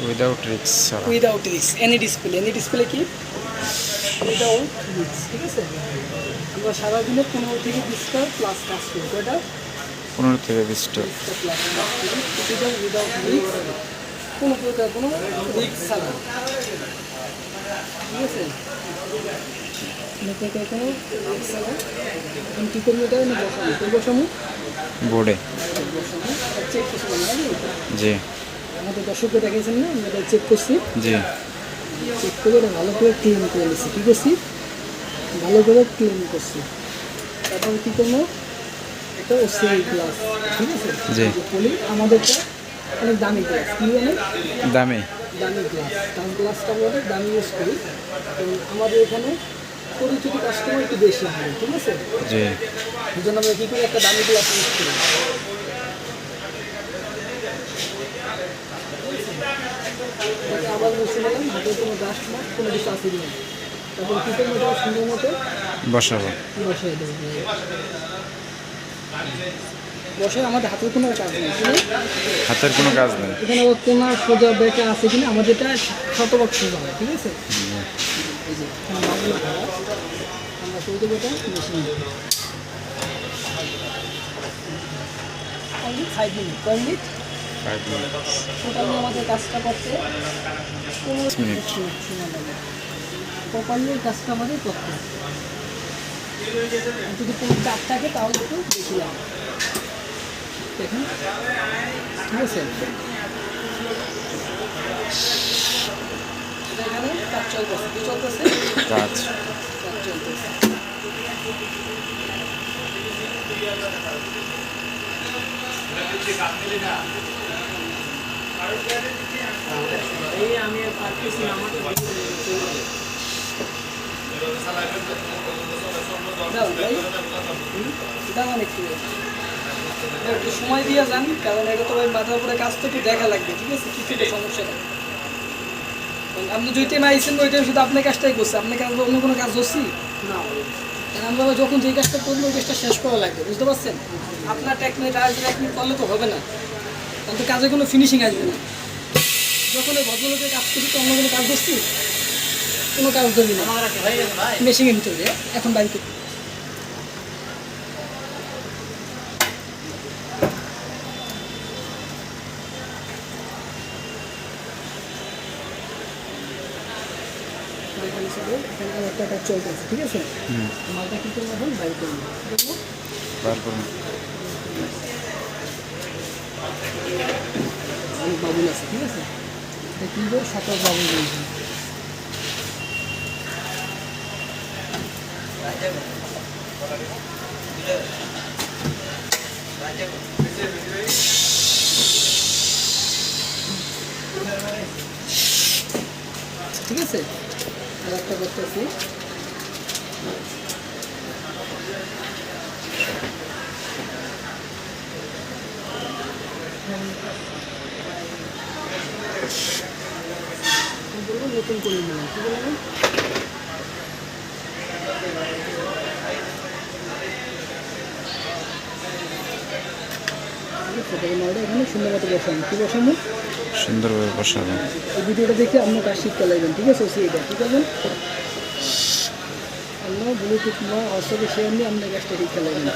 Without risk ছাড়া, without risk any display কি without risk, ঠিক আছে। আমরা সারাদিনে 15 থেকে 20টা প্লাস কাজ করি, কয়টা 15 থেকে 20টা প্লাস কাজ করি, এটা উইদাউট রিস্ক, কোনো প্রকার কোনো রিস্ক ছাড়া, ঠিক আছে। কোনো প্রকার কোনো রিস্ক ছাড়া আমি কী করবো, এটা আমি বসাবো বোর্ডে বসাবো চেক করছি জি। আমাদের দর্শককে দেখেছেন না, আমরা এটা চেক করছি, জি চেক করে এটা ভালো করে ক্লিন করে নিচ্ছি, কী করছি ভালো করে ক্লিন করছি। তারপর কী করবো, একটা ওসিআই গ্লাস, ঠিক আছে, জি পলি আমাদেরটা অনেক দামি গ্লাস, কী অনেক দামি গ্লাস, কারণ গ্লাসটা আমরা অনেক দামি ইউজ করি, এবং আমাদের এখানে পরিচিত কাস্টমার একটু বেশি হয়, ঠিক আছে। জি এই জন্য আমরা কী করি, একটা দামি গ্লাস ইউজ করি। আবার বসে নিলাম, হাতে কোনো ডাস্ট মাস্ক কোনো কিছু আসে কিনা, তারপর কী করবো, এটা সুন্দর মতো বসাবো, বসাই দেবো। বসাই আমাদের হাতের কোনো কাজ নেই, হাতের কোনো কাজ নেই। এখানে আবার কোনার সোজা বেঁকা আছে কিনা, আমাদের এটা শতভাগ সোজা হয়, ঠিক আছে। এই যে এখানে মাগুলো খাওয়া, আমরা করে দেবো এটা মেশিন দেবো 5 মিনিট, 5 মিনিট 5 মিনিট টোটালি আমাদের কাজটা করতে 15 মিনিট সময় লাগে, প্রপারলি কাজটা আমাদের করতে হবে। যদি কোনো চাপ থাকে তাহলে একটু বেশি লাগে, দেখুন, ঠিক আছে। এখানে কাজ চলতেছে, কি চলতেছে, কাজ চলতেছে। এই আমি পারতেছি না, আমাকে একটু সময় দিয়ে যান, কারণ এটা তো ভাই মাথার উপরে কাজ তো একটু দেখা লাগবে, ঠিক আছে, কিছুটা সমস্যা নেই। আপনি যেই টাইমে আইসেন ওই টাইমে শুধু আপনার কাজটাই করছে, আপনার কাজ অন্য কোনো কাজ করছি না, কারণ আমরা যখন যেই কাজটা করবো ওই কাজটা শেষ করা লাগবে, বুঝতে পারছেন। আপনার টেকনিক আর টেকনিক করলে তো হবে না, কারণ তো কাজে কোনো ফিনিশিং আসবে না। যখন ওই ভদ্রলোকের কাজ করছি তো অন্য কোনো কাজ করছি, কোনো কাজ ধরি না, মেশিনের ভিতরে এখন বাড়ি করতে এখানে একটা কাজ চলতেছে, ঠিক আছে। মালটা কী করবো এখন বাইর করবো, অনেক বাবুল আছে, ঠিক আছে, এটা কিনবো 27 বাবুল বলছি। ঠিক আছে, আর একটা করতেছি, নতুন করে নিলাম, কি বললাম, এখানে সুন্দর মতো বসানো, কি বসানো সুন্দরভাবে বসাবো। এই ভিডিওটা দেখে আপনার কাজ শিখতে লাগবেন, ঠিক আছে। ওসি এটা কী করবেন, আপনার ব্লুটুথ না হোয়াটসঅ্যাপে শেয়ার নিয়ে আপনি গ্যাসটা ঠিক খেলে নেন।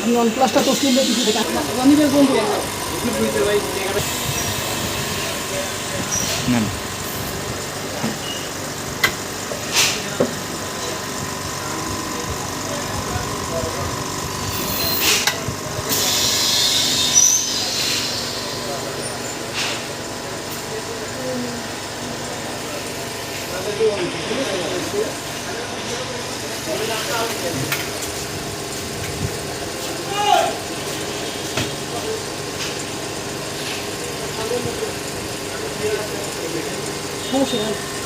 আমি OnePlus-টা তো কিনলে কিছু দেখা অনিবের বন্ধু নেন। সমস্যা